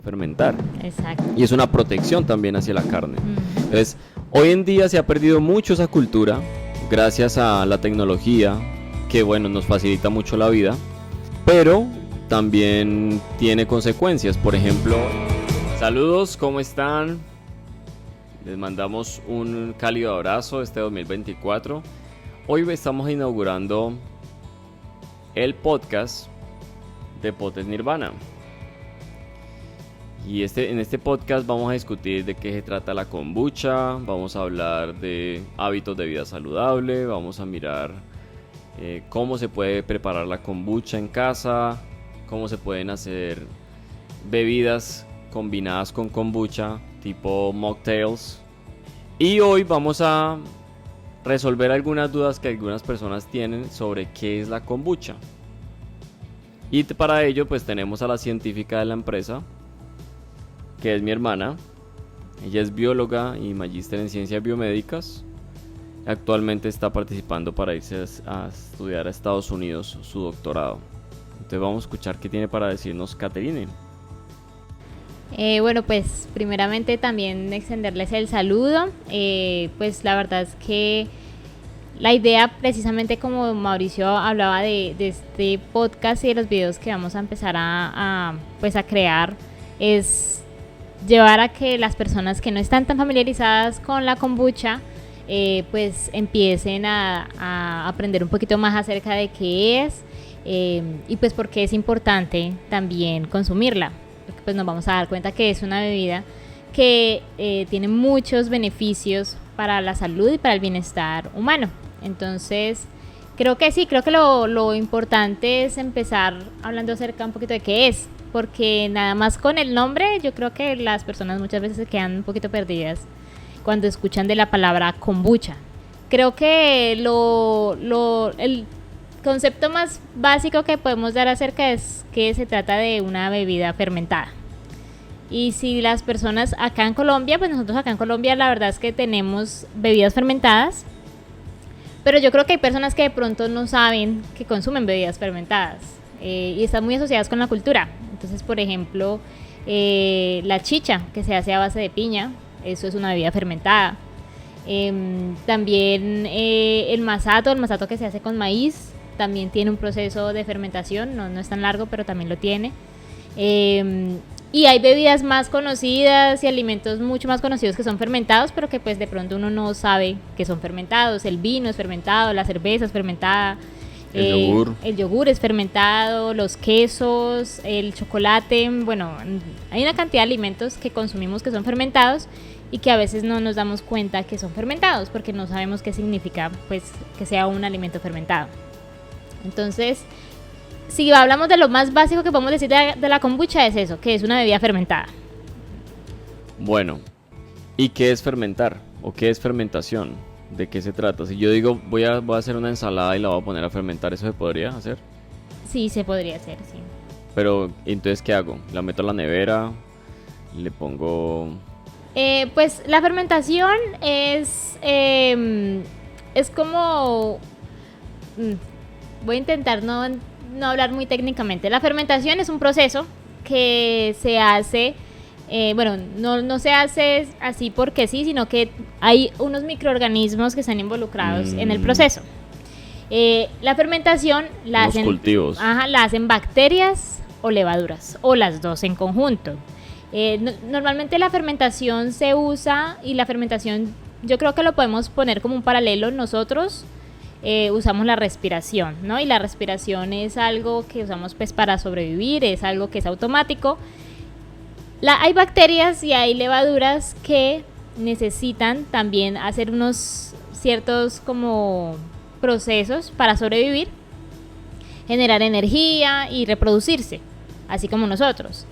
fermentar. Exacto. Y es una protección también hacia la carne. Entonces, hoy en día se ha perdido mucho esa cultura gracias a la tecnología, que bueno, nos facilita mucho la vida, pero también tiene consecuencias. Por ejemplo, saludos, ¿cómo están? Les mandamos un cálido abrazo este 2024. Hoy estamos inaugurando el podcast de Potes Nirvana. Y en este podcast vamos a discutir de qué se trata la kombucha, vamos a hablar de hábitos de vida saludable, vamos a mirar cómo se puede preparar la kombucha en casa, cómo se pueden hacer bebidas combinadas con kombucha, tipo mocktails. Y hoy vamos a resolver algunas dudas que algunas personas tienen sobre qué es la kombucha. Y para ello pues tenemos a la científica de la empresa, que es mi hermana. Ella es bióloga y magíster en ciencias biomédicas. Actualmente está participando para irse a estudiar a Estados Unidos su doctorado. Entonces vamos a escuchar qué tiene para decirnos Caterine. Bueno, pues primeramente también extenderles el saludo. Pues la verdad es que la idea, precisamente como Mauricio hablaba de este podcast y de los videos que vamos a empezar a crear, es llevar a que las personas que no están tan familiarizadas con la kombucha pues empiecen a aprender un poquito más acerca de qué es y pues por qué es importante también consumirla, porque pues nos vamos a dar cuenta que es una bebida que tiene muchos beneficios para la salud y para el bienestar humano. Entonces creo que lo importante es empezar hablando acerca un poquito de qué es, porque nada más con el nombre yo creo que las personas muchas veces se quedan un poquito perdidas cuando escuchan de la palabra kombucha. Creo que el concepto más básico que podemos dar acerca es que se trata de una bebida fermentada. Y si las personas acá en Colombia, pues nosotros acá en Colombia la verdad es que tenemos bebidas fermentadas, pero yo creo que hay personas que de pronto no saben que consumen bebidas fermentadas y están muy asociadas con la cultura. Entonces, por ejemplo, la chicha, que se hace a base de piña, eso es una bebida fermentada. También el masato que se hace con maíz, también tiene un proceso de fermentación, no es tan largo, pero también lo tiene. Y hay bebidas más conocidas y alimentos mucho más conocidos que son fermentados, pero que pues de pronto uno no sabe que son fermentados. El vino es fermentado, la cerveza es fermentada. El yogur es fermentado, los quesos, el chocolate. Bueno, hay una cantidad de alimentos que consumimos que son fermentados y que a veces no nos damos cuenta que son fermentados porque no sabemos qué significa pues que sea un alimento fermentado. Entonces, si hablamos de lo más básico que podemos decir de la kombucha, es eso, que es una bebida fermentada. Bueno, ¿y qué es fermentar? ¿O qué es fermentación? ¿De qué se trata? Si yo digo voy a hacer una ensalada y la voy a poner a fermentar, ¿eso se podría hacer? Sí, se podría hacer, sí. Pero, ¿entonces qué hago? ¿La meto a la nevera? ¿Le pongo...? Pues la fermentación es como... voy a intentar no hablar muy técnicamente. La fermentación es un proceso que se hace... no se hace así porque sí, sino que hay unos microorganismos que están involucrados en el proceso. La fermentación la hacen bacterias o levaduras, o las dos en conjunto. Normalmente la fermentación se usa, y la fermentación yo creo que lo podemos poner como un paralelo. Nosotros usamos la respiración, ¿no? Y la respiración es algo que usamos pues para sobrevivir, es algo que es automático. Hay bacterias y hay levaduras que necesitan también hacer unos ciertos como procesos para sobrevivir, generar energía y reproducirse, así como nosotros.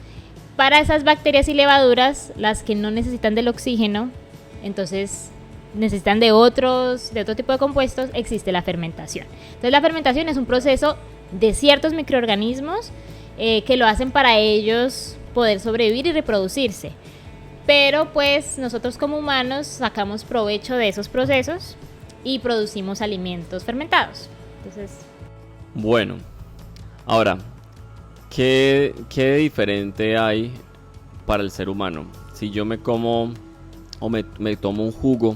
Para esas bacterias y levaduras, las que no necesitan del oxígeno, entonces necesitan de otro tipo de compuestos, existe la fermentación. Entonces la fermentación es un proceso de ciertos microorganismos que lo hacen para ellos poder sobrevivir y reproducirse. Pero pues nosotros como humanos sacamos provecho de esos procesos y producimos alimentos fermentados. Entonces... Bueno, ahora, ¿qué diferente hay para el ser humano. Si yo me como o me tomo un jugo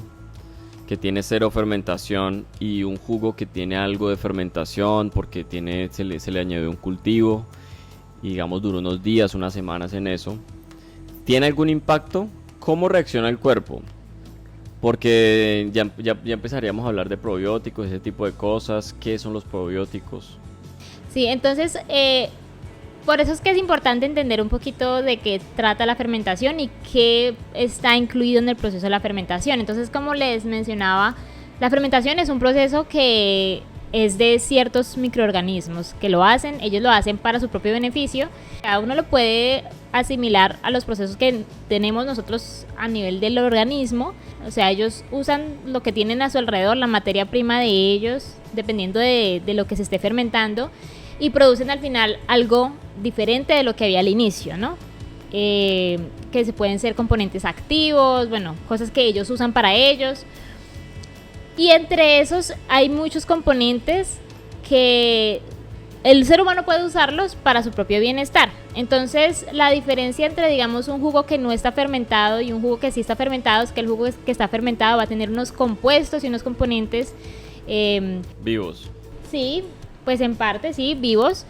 que tiene cero fermentación y un jugo que tiene algo de fermentación porque se le añadió un cultivo y digamos duró unos días, unas semanas en eso, ¿tiene algún impacto? ¿Cómo reacciona el cuerpo? Porque ya empezaríamos a hablar de probióticos, ese tipo de cosas. ¿Qué son los probióticos? Sí, entonces por eso es que es importante entender un poquito de qué trata la fermentación y qué está incluido en el proceso de la fermentación. Entonces, como les mencionaba, la fermentación es un proceso que es de ciertos microorganismos que lo hacen, ellos lo hacen para su propio beneficio. Cada uno lo puede asimilar a los procesos que tenemos nosotros a nivel del organismo. O sea, ellos usan lo que tienen a su alrededor, la materia prima de ellos, dependiendo de lo que se esté fermentando, y producen al final algo diferente de lo que había al inicio, ¿no? Que se pueden ser componentes activos, bueno, cosas que ellos usan para ellos. Y entre esos hay muchos componentes que el ser humano puede usarlos para su propio bienestar. Entonces, la diferencia entre, digamos, un jugo que no está fermentado y un jugo que sí está fermentado es que el jugo que está fermentado va a tener unos compuestos y unos componentes vivos. Sí, pues en parte sí, vivos,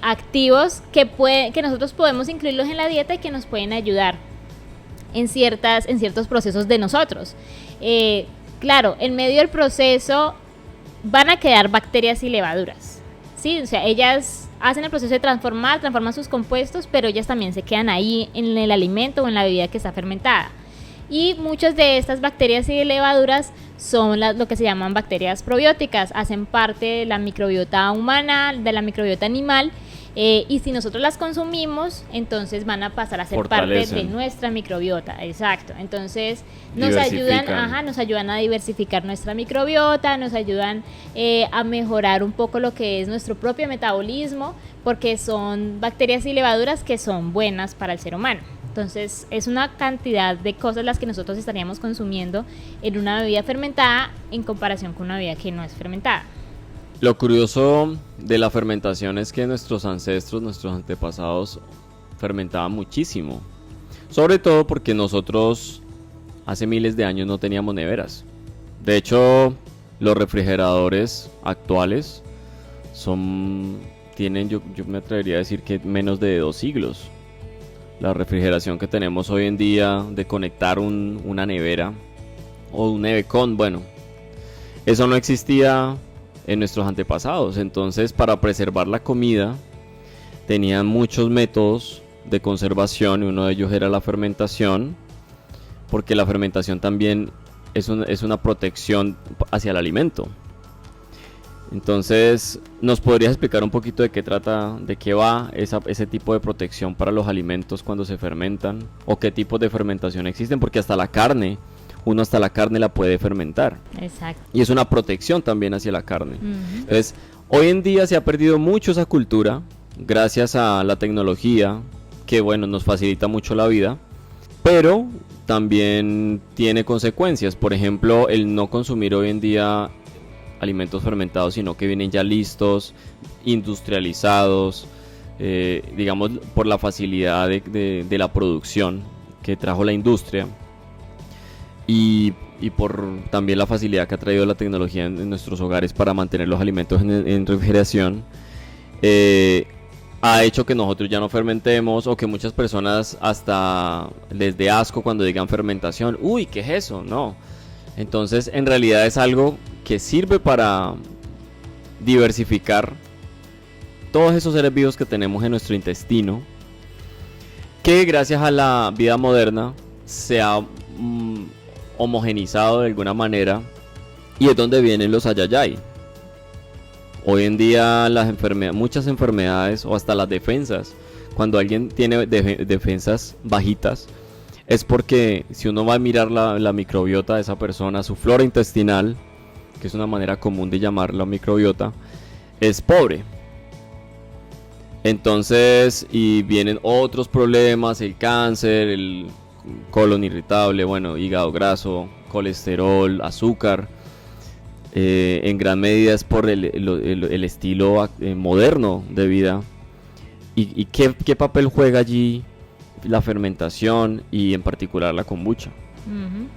activos, que nosotros podemos incluirlos en la dieta y que nos pueden ayudar en ciertos procesos de nosotros. Claro, en medio del proceso van a quedar bacterias y levaduras, ¿sí? O sea, ellas hacen el proceso de transforman sus compuestos, pero ellas también se quedan ahí en el alimento o en la bebida que está fermentada. Y muchas de estas bacterias y levaduras son lo que se llaman bacterias probióticas, hacen parte de la microbiota humana, de la microbiota animal, y si nosotros las consumimos, entonces van a pasar a ser parte de nuestra microbiota. Exacto. Entonces nos ayudan a diversificar nuestra microbiota, nos ayudan a mejorar un poco lo que es nuestro propio metabolismo, porque son bacterias y levaduras que son buenas para el ser humano. Entonces es una cantidad de cosas las que nosotros estaríamos consumiendo en una bebida fermentada en comparación con una bebida que no es fermentada. Lo curioso de la fermentación es que nuestros ancestros, nuestros antepasados fermentaban muchísimo. Sobre todo porque nosotros hace miles de años no teníamos neveras. De hecho, los refrigeradores actuales tienen, yo me atrevería a decir que menos de 2 siglos. La refrigeración que tenemos hoy en día de conectar una nevera o un nevecón, bueno, eso no existía en nuestros antepasados. Entonces, para preservar la comida tenían muchos métodos de conservación y uno de ellos era la fermentación, porque la fermentación también es una protección hacia el alimento. Entonces, ¿nos podrías explicar un poquito de qué va ese tipo de protección para los alimentos cuando se fermentan? ¿O qué tipos de fermentación existen? Porque hasta la carne la puede fermentar. Exacto. Y es una protección también hacia la carne. Entonces, hoy en día se ha perdido mucho esa cultura, gracias a la tecnología, que bueno, nos facilita mucho la vida, pero también tiene consecuencias. Por ejemplo, el no consumir hoy en día alimentos fermentados, sino que vienen ya listos, industrializados, digamos por la facilidad de la producción que trajo la industria y por también la facilidad que ha traído la tecnología en nuestros hogares para mantener los alimentos en refrigeración, ha hecho que nosotros ya no fermentemos, o que muchas personas hasta les dé asco cuando digan fermentación. Uy, ¿qué es eso? No. Entonces, en realidad es algo que sirve para diversificar todos esos seres vivos que tenemos en nuestro intestino, que gracias a la vida moderna se ha homogenizado de alguna manera, y es donde vienen los ayayay. Hoy en día muchas enfermedades, o hasta las defensas, cuando alguien tiene defensas bajitas, es porque si uno va a mirar la microbiota de esa persona, su flora intestinal, que es una manera común de llamarla microbiota, es pobre. Entonces, y vienen otros problemas, el cáncer, el colon irritable, bueno, hígado graso, colesterol, azúcar. En gran medida es por el estilo moderno de vida. ¿Y qué papel juega allí la fermentación y en particular la kombucha. Ujú.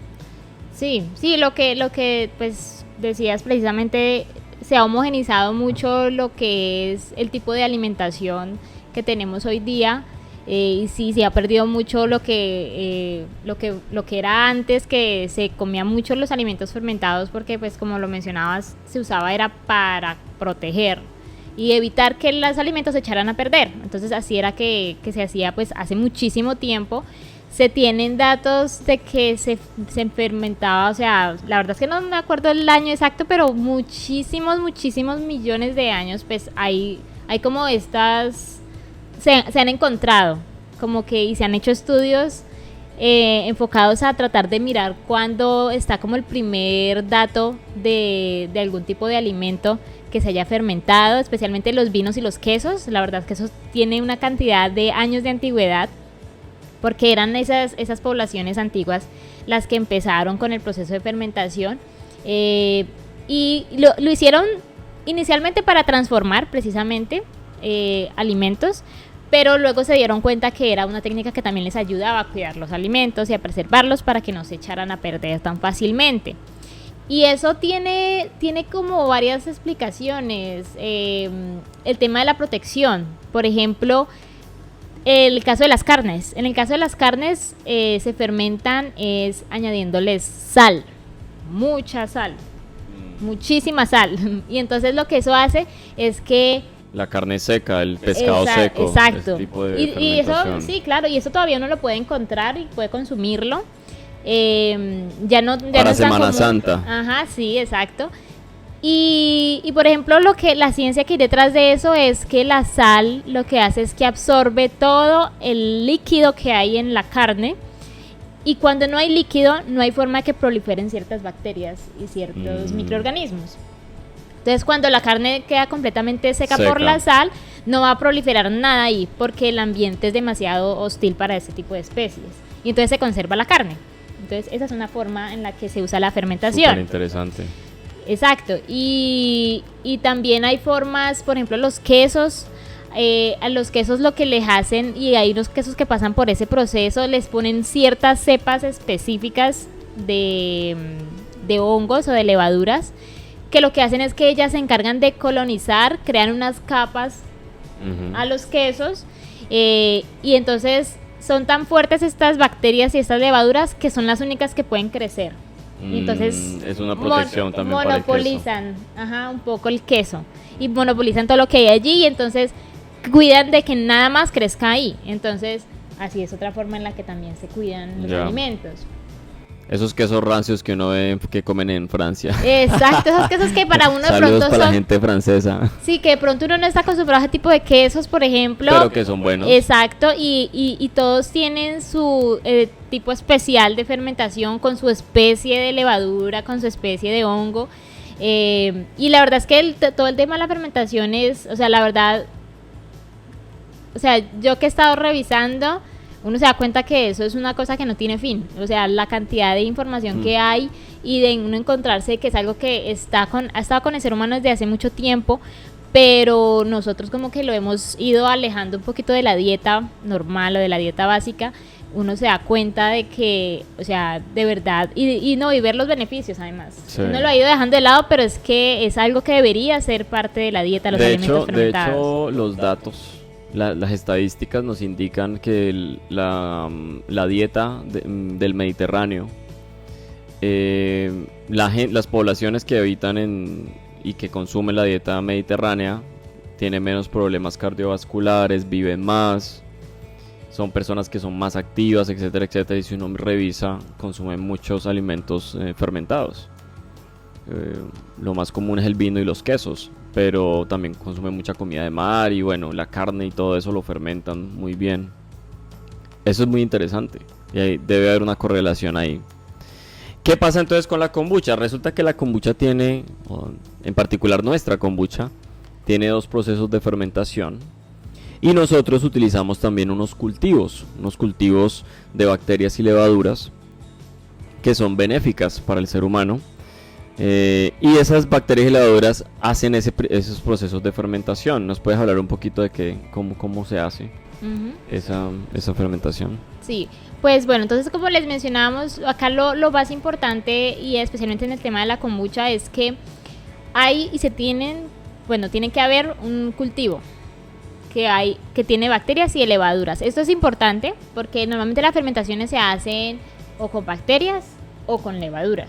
Sí, lo que pues decías precisamente, se ha homogenizado mucho lo que es el tipo de alimentación que tenemos hoy día. Y sí, se ha perdido mucho lo que era antes, que se comía mucho los alimentos fermentados, porque pues como lo mencionabas, se usaba era para proteger y evitar que los alimentos se echaran a perder. Entonces así era que se hacía pues hace muchísimo tiempo. Se tienen datos de que se fermentaba, o sea, la verdad es que no me acuerdo el año exacto, pero muchísimos millones de años, pues hay como estas, se han encontrado, como que, y se han hecho estudios enfocados a tratar de mirar cuándo está como el primer dato de algún tipo de alimento que se haya fermentado, especialmente los vinos y los quesos. La verdad es que eso tiene una cantidad de años de antigüedad, porque eran esas poblaciones antiguas las que empezaron con el proceso de fermentación, y lo hicieron inicialmente para transformar precisamente alimentos, pero luego se dieron cuenta que era una técnica que también les ayudaba a cuidar los alimentos y a preservarlos para que no se echaran a perder tan fácilmente. Y eso tiene como varias explicaciones. El tema de la protección, por ejemplo, el caso de las carnes. En el caso de las carnes se fermentan es añadiéndoles sal, mucha sal, muchísima sal. Y entonces lo que eso hace es que La carne seca, el pescado seco. Exacto. Ese tipo de Y eso, fermentación. sí, claro, y eso todavía uno lo puede encontrar y puede consumirlo. Ya no Para es tan Semana común. Santa. Ajá, sí, exacto. Y por ejemplo, lo que la ciencia que hay detrás de eso es que la sal lo que hace es que absorbe todo el líquido que hay en la carne, y cuando no hay líquido no hay forma de que proliferen ciertas bacterias y ciertos microorganismos. Entonces cuando la carne queda completamente seca por la sal, no va a proliferar nada ahí, porque el ambiente es demasiado hostil para ese tipo de especies, y entonces se conserva la carne. Entonces esa es una forma en la que se usa la fermentación. Súper interesante. Exacto, y también hay formas, por ejemplo, los quesos. A los quesos lo que les hacen, y hay unos quesos que pasan por ese proceso, les ponen ciertas cepas específicas de hongos o de levaduras, que lo que hacen es que ellas se encargan de colonizar, crean unas capas a los quesos, y entonces son tan fuertes estas bacterias y estas levaduras que son las únicas que pueden crecer. Y entonces es una protección también para el queso. monopolizan un poco el queso, y monopolizan todo lo que hay allí, y entonces cuidan de que nada más crezca ahí. Entonces así es otra forma en la que también se cuidan los alimentos. Esos quesos rancios que uno ve que comen en Francia. Exacto, esos quesos que para uno de Saludos pronto para son... la gente francesa. Sí, que de pronto uno no está acostumbrado a ese tipo de quesos, por ejemplo. Pero que son buenos. Exacto, y todos tienen su tipo especial de fermentación, con su especie de levadura, con su especie de hongo. Y la verdad es que todo el tema de la fermentación es, o sea, la verdad, o sea, yo que he estado revisando, uno se da cuenta que eso es una cosa que no tiene fin. O sea, la cantidad de información que hay, y de uno encontrarse que es algo que ha estado con el ser humano desde hace mucho tiempo, pero nosotros como que lo hemos ido alejando un poquito de la dieta normal o de la dieta básica. Uno se da cuenta de que, o sea, de verdad, y ver los beneficios además. Sí. Uno lo ha ido dejando de lado, pero es que es algo que debería ser parte de la dieta, los alimentos fermentados. De hecho, los datos, las estadísticas nos indican que la dieta del Mediterráneo, las poblaciones que habitan y que consumen la dieta mediterránea tienen menos problemas cardiovasculares, viven más, son personas que son más activas, etcétera, etcétera. Y si uno revisa, consumen muchos alimentos fermentados. Lo más común es el vino y los quesos, pero también consumen mucha comida de mar, y bueno, la carne y todo eso lo fermentan muy bien. Eso es muy interesante, y ahí debe haber una correlación ahí. ¿Qué pasa entonces con la kombucha? Resulta que la kombucha tiene, en particular nuestra kombucha, tiene 2 procesos de fermentación. Y nosotros utilizamos también unos cultivos de bacterias y levaduras que son benéficas para el ser humano. Y esas bacterias y levaduras hacen esos procesos de fermentación. ¿Nos puedes hablar un poquito de cómo se hace? esa fermentación. Sí, pues bueno, entonces como les mencionábamos, acá lo más importante y especialmente en el tema de la kombucha es que tiene que haber un cultivo que tiene bacterias y levaduras. Esto es importante porque normalmente las fermentaciones se hacen o con bacterias o con levaduras.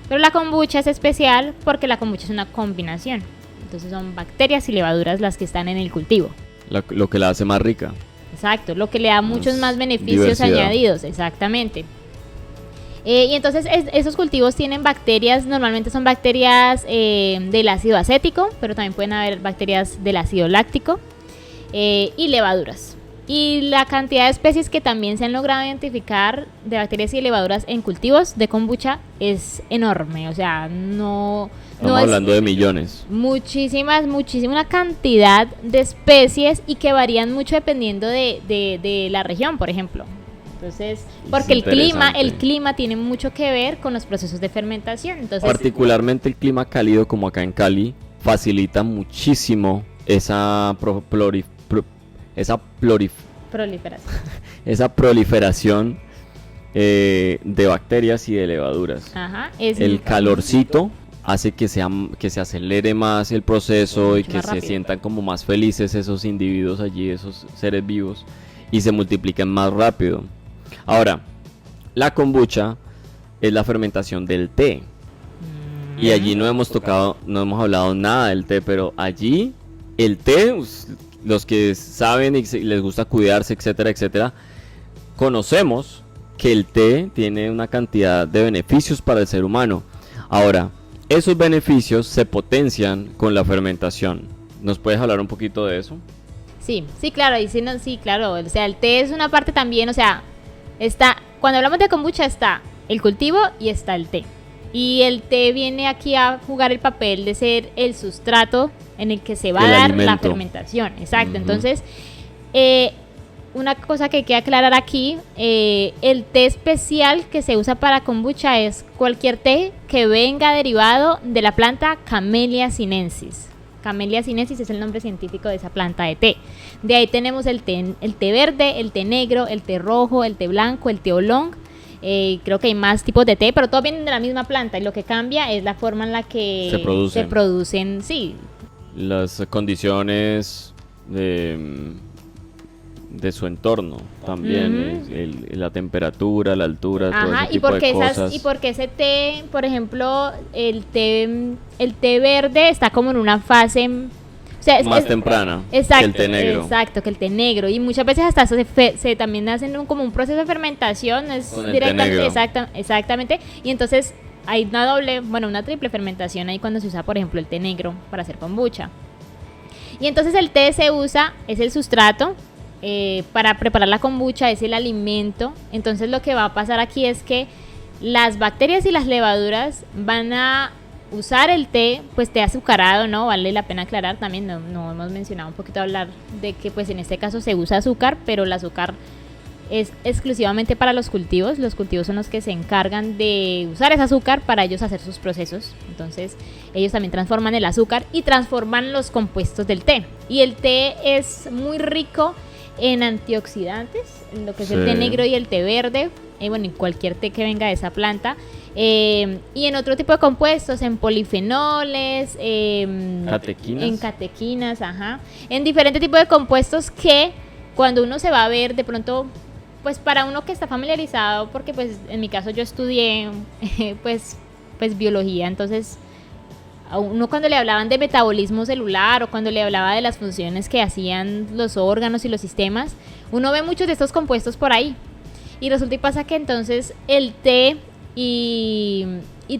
Pero la kombucha es especial porque la kombucha es una combinación. Entonces son bacterias y levaduras las que están en el cultivo. Lo que la hace más rica. Exacto, lo que le da muchos más beneficios diversidad. añadidos, exactamente. Y entonces esos cultivos tienen bacterias, normalmente son bacterias del ácido acético, pero también pueden haber bacterias del ácido láctico y levaduras. Y la cantidad de especies que también se han logrado identificar de bacterias y levaduras en cultivos de kombucha es enorme, o sea, Estamos hablando de millones. Muchísima cantidad de especies y que varían mucho dependiendo de la región, por ejemplo. Entonces, porque el clima tiene mucho que ver con los procesos de fermentación. Entonces, particularmente el clima cálido como acá en Cali facilita muchísimo esa proliferación de bacterias y de levaduras. Ajá, el calorcito hace que se acelere más el proceso y que se sientan como más felices esos individuos allí, esos seres vivos, y se multipliquen más rápido. Ahora, la kombucha es la fermentación del té. Y allí no hemos hablado nada del té, pero allí el té, los que saben y les gusta cuidarse, etcétera, etcétera, conocemos que el té tiene una cantidad de beneficios para el ser humano. Ahora, esos beneficios se potencian con la fermentación. ¿Nos puedes hablar un poquito de eso? Sí, claro, claro. O sea, el té es una parte también, o sea, cuando hablamos de kombucha está el cultivo y está el té. Y el té viene aquí a jugar el papel de ser el sustrato en el que se va a dar la fermentación. Exacto. Entonces, una cosa que hay que aclarar aquí, el té especial que se usa para kombucha es cualquier té que venga derivado de la planta Camellia sinensis. Camellia sinensis es el nombre científico de esa planta de té. De ahí tenemos el té verde, el té negro, el té rojo, el té blanco, el té oolong. Creo que hay más tipos de té, pero todos vienen de la misma planta y lo que cambia es la forma en la que se producen, sí. Las condiciones de su entorno también, la temperatura, la altura, todo ese tipo de cosas. Y porque ese té, por ejemplo, el té verde está como en una fase, o sea, más temprana, exacto, que el té negro. Exacto, que el té negro. Y muchas veces hasta se también hacen como un proceso de fermentación, es con directamente, exactamente. Y entonces hay una triple fermentación ahí cuando se usa, por ejemplo, el té negro para hacer kombucha. Y entonces el té se usa, es el sustrato para preparar la kombucha, es el alimento. Entonces lo que va a pasar aquí es que las bacterias y las levaduras van a usar el té, pues té azucarado, ¿no? Vale la pena aclarar también, no hemos mencionado un poquito hablar de que pues en este caso se usa azúcar, pero el azúcar es exclusivamente para los cultivos son los que se encargan de usar ese azúcar para ellos hacer sus procesos. Entonces ellos también transforman el azúcar y transforman los compuestos del té, y el té es muy rico en antioxidantes, en lo que es el té negro y el té verde, en cualquier té que venga de esa planta, y en otro tipo de compuestos, en polifenoles, en catequinas, en diferentes tipos de compuestos que cuando uno se va a ver de pronto, pues para uno que está familiarizado, porque pues en mi caso yo estudié pues biología, entonces a uno cuando le hablaban de metabolismo celular o cuando le hablaba de las funciones que hacían los órganos y los sistemas, uno ve muchos de estos compuestos por ahí. Y resulta y pasa que entonces el té y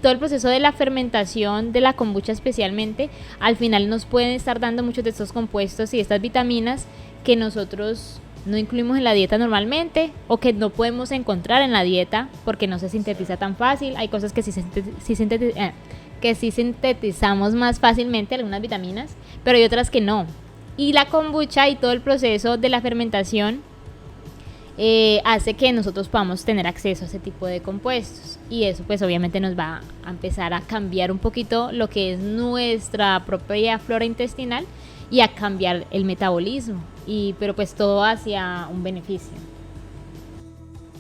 todo el proceso de la fermentación de la kombucha especialmente, al final nos pueden estar dando muchos de estos compuestos y estas vitaminas que nosotros no incluimos en la dieta normalmente o que no podemos encontrar en la dieta porque no se sintetiza tan fácil. Hay cosas que sí sintetizamos más fácilmente, algunas vitaminas, pero hay otras que no. Y la kombucha y todo el proceso de la fermentación hace que nosotros podamos tener acceso a ese tipo de compuestos, y eso pues obviamente nos va a empezar a cambiar un poquito lo que es nuestra propia flora intestinal y a cambiar el metabolismo. pero pues todo hacia un beneficio.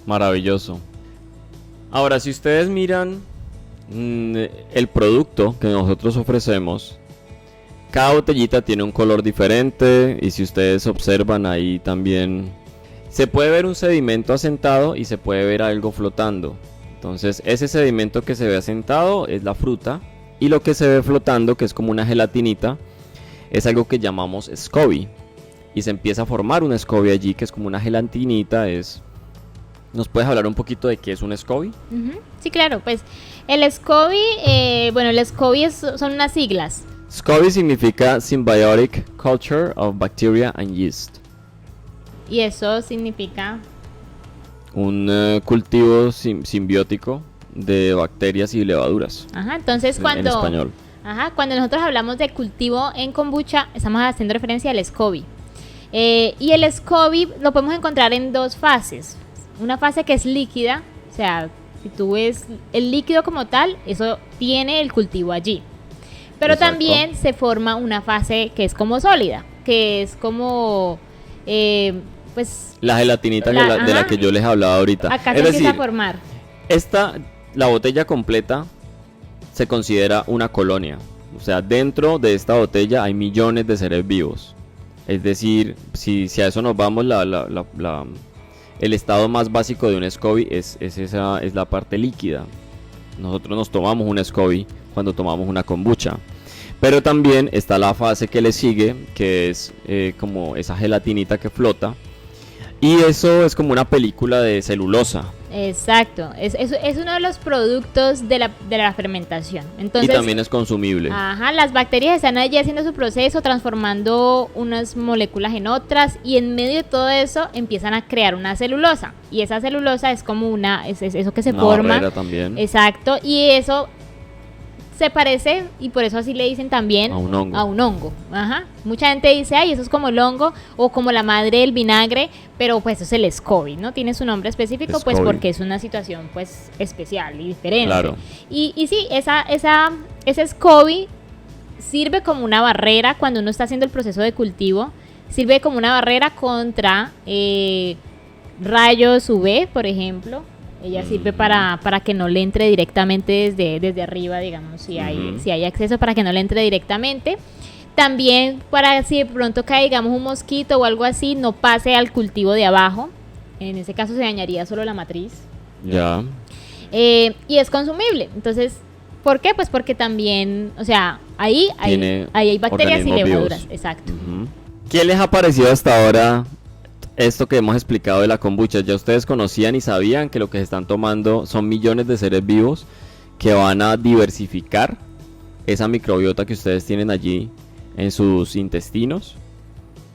Maravilloso. Ahora, si ustedes miran el producto que nosotros ofrecemos, cada botellita tiene un color diferente y si ustedes observan ahí también se puede ver un sedimento asentado y se puede ver algo flotando. Entonces ese sedimento que se ve asentado es la fruta y lo que se ve flotando, que es como una gelatinita, es algo que llamamos SCOBY y se empieza a formar una SCOBY allí que es como una gelatinita. ¿Nos puedes hablar un poquito de qué es un SCOBY? Sí, claro, pues el SCOBY, el SCOBY son unas siglas. SCOBY significa Symbiotic Culture of Bacteria and Yeast. Y eso significa un cultivo simbiótico de bacterias y levaduras. Ajá, entonces en español. Cuando nosotros hablamos de cultivo en kombucha, estamos haciendo referencia al SCOBY. Y el SCOBY lo podemos encontrar en dos fases. Una fase que es líquida, o sea, si tú ves el líquido como tal, eso tiene el cultivo allí. Pero Exacto. También se forma una fase que es como sólida, que es como, pues... La gelatinita de la que yo les hablaba ahorita. Acá se empieza a formar. La botella completa se considera una colonia. O sea, dentro de esta botella hay millones de seres vivos. Es decir, si a eso nos vamos, el estado más básico de un SCOBY es la parte líquida. Nosotros nos tomamos un SCOBY cuando tomamos una kombucha. Pero también está la fase que le sigue, que es como esa gelatinita que flota. Y eso es como una película de celulosa. Exacto, es uno de los productos de la fermentación. Entonces, y también es consumible. Las bacterias están allí haciendo su proceso, transformando unas moléculas en otras, y en medio de todo eso empiezan a crear una celulosa. Y esa celulosa es como es eso que se una forma. Barrera también. Exacto, y eso se parece, y por eso así le dicen también a un hongo. Mucha gente dice, ay, eso es como el hongo o como la madre del vinagre, pero pues eso es el SCOBY, ¿no? Tiene su nombre específico, pues porque es una situación pues especial y diferente. Claro. Y sí, ese SCOBY sirve como una barrera cuando uno está haciendo el proceso de cultivo, sirve como una barrera contra rayos UV, por ejemplo. Ella sirve para que no le entre directamente desde arriba, digamos, si hay acceso, para que no le entre directamente. También para si de pronto cae, digamos, un mosquito o algo así, no pase al cultivo de abajo. En ese caso se dañaría solo la matriz. Ya. Y es consumible. Entonces, ¿por qué? Pues porque también, o sea, ahí hay bacterias y levaduras. Vivos. Exacto. ¿Qué les ha parecido hasta ahora esto que hemos explicado de la kombucha? ¿Ya ustedes conocían y sabían que lo que se están tomando son millones de seres vivos que van a diversificar esa microbiota que ustedes tienen allí en sus intestinos?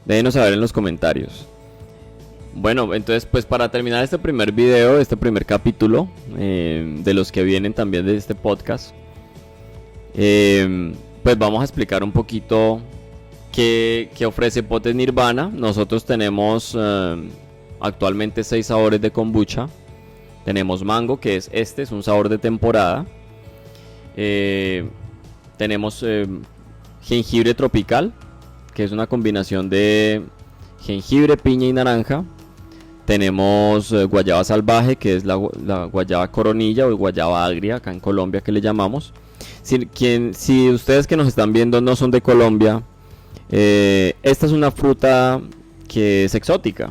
Déjenos saber en los comentarios. Bueno, entonces pues para terminar este primer video, este primer capítulo de los que vienen también de este podcast, pues vamos a explicar un poquito qué ofrece Potes Nirvana. Nosotros tenemos actualmente 6 sabores de kombucha. Tenemos mango, que es un sabor de temporada. Tenemos jengibre tropical, que es una combinación de jengibre, piña y naranja. Tenemos guayaba salvaje, que es la guayaba coronilla o guayaba agria, acá en Colombia que le llamamos. Si ustedes que nos están viendo no son de Colombia, esta es una fruta que es exótica.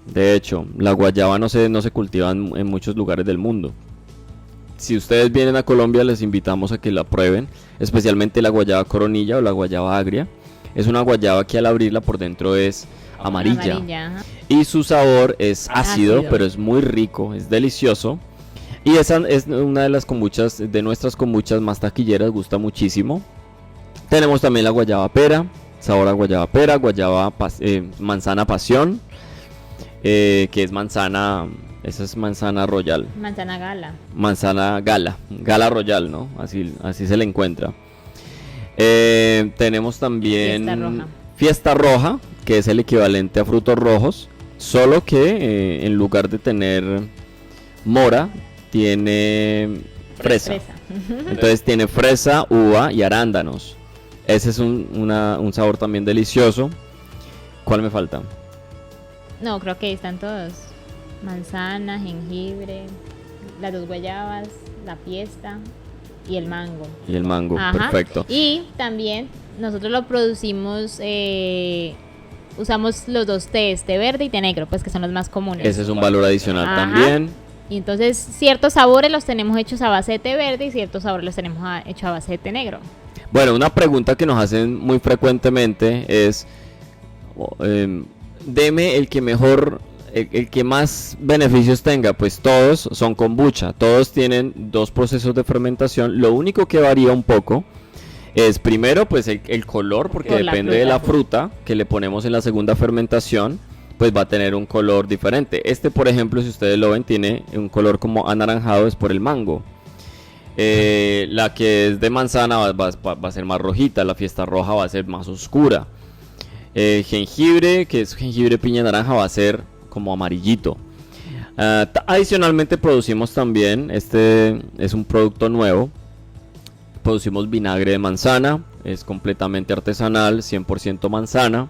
De hecho, la guayaba no se cultiva en muchos lugares del mundo. Si ustedes vienen a Colombia, les invitamos a que la prueben, especialmente la guayaba coronilla o la guayaba agria. Es una guayaba que al abrirla por dentro es amarilla. Y su sabor es ácido, pero es muy rico, es delicioso. Y esa es una de las kombuchas, de nuestras kombuchas más taquilleras, gusta muchísimo. Tenemos también la guayaba pera, sabor a guayaba pera, manzana pasión, que es manzana, esa es manzana royal. Manzana gala royal, ¿no? Así se le encuentra. Tenemos también Fiesta Roja, que es el equivalente a frutos rojos, solo que en lugar de tener mora, tiene fresa. Entonces tiene fresa, uva y arándanos. Ese es un sabor también delicioso. ¿Cuál me falta? No, creo que ahí están todos. Manzana, jengibre, las 2 guayabas, la piesta y el mango. Y el mango, Ajá. perfecto. Y también nosotros lo producimos, usamos los 2 tés, té verde y té negro, pues que son los más comunes. Ese es un valor adicional Ajá. también. Y entonces ciertos sabores los tenemos hechos a base de té verde y ciertos sabores los tenemos hechos a base de té negro. Bueno, una pregunta que nos hacen muy frecuentemente es, deme el que mejor, el que más beneficios tenga. Pues todos son kombucha, todos tienen 2 procesos de fermentación. Lo único que varía un poco es primero pues el color, porque Por la depende de la fruta. fruta que le ponemos en la segunda fermentación, pues va a tener un color diferente. Este, por ejemplo, si ustedes lo ven, tiene un color como anaranjado, es por el mango. La que es de manzana va a ser más rojita, la fiesta roja va a ser más oscura. Jengibre, que es jengibre piña naranja, va a ser como amarillito. Adicionalmente producimos también, este es un producto nuevo, producimos vinagre de manzana, es completamente artesanal, 100% manzana.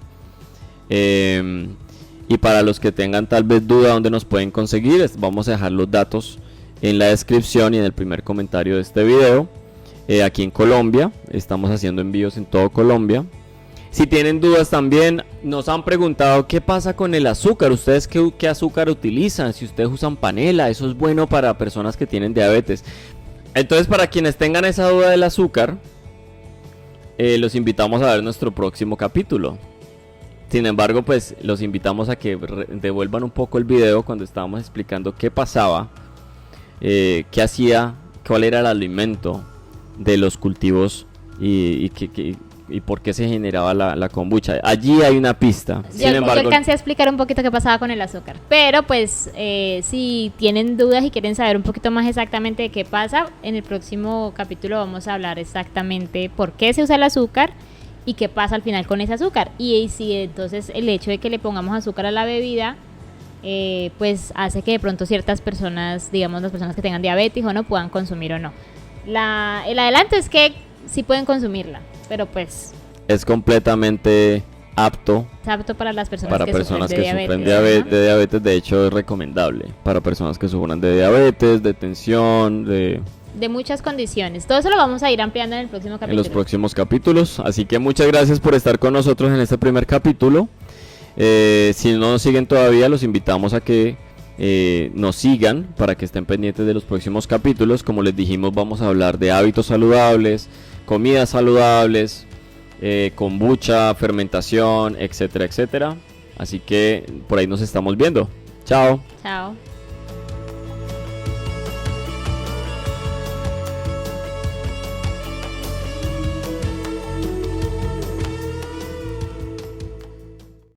Y para los que tengan tal vez duda dónde nos pueden conseguir, vamos a dejar los datos en la descripción y en el primer comentario de este video. Aquí en Colombia, estamos haciendo envíos en todo Colombia. Si tienen dudas también, nos han preguntado qué pasa con el azúcar. ¿Ustedes qué azúcar utilizan? Si ustedes usan panela, eso es bueno para personas que tienen diabetes. Entonces, para quienes tengan esa duda del azúcar, los invitamos a ver nuestro próximo capítulo. Sin embargo, pues los invitamos a que devuelvan un poco el video cuando estábamos explicando qué pasaba, qué hacía, cuál era el alimento de los cultivos y por qué se generaba la kombucha. Allí hay una pista. Sin Yo embargo, alcancé a explicar un poquito qué pasaba con el azúcar. Pero pues si tienen dudas y quieren saber un poquito más exactamente de qué pasa, en el próximo capítulo vamos a hablar exactamente por qué se usa el azúcar y qué pasa al final con ese azúcar. Y si entonces el hecho de que le pongamos azúcar a la bebida pues hace que de pronto ciertas personas, digamos las personas que tengan diabetes o no, puedan consumir o no. El adelanto es que sí pueden consumirla, pero pues es completamente apto es apto para las personas para que personas sufren que de sufren diabetes. de diabetes. De hecho, es recomendable para personas que sufran de diabetes, de tensión, de muchas condiciones. Todo eso lo vamos a ir ampliando en el próximo capítulo. en los próximos capítulos. Así que muchas gracias por estar con nosotros en este primer capítulo. Si no nos siguen todavía, los invitamos a que nos sigan para que estén pendientes de los próximos capítulos. Como les dijimos, vamos a hablar de hábitos saludables, comidas saludables, kombucha, fermentación, etcétera, etcétera. Así que por ahí nos estamos viendo. Chao. Chao.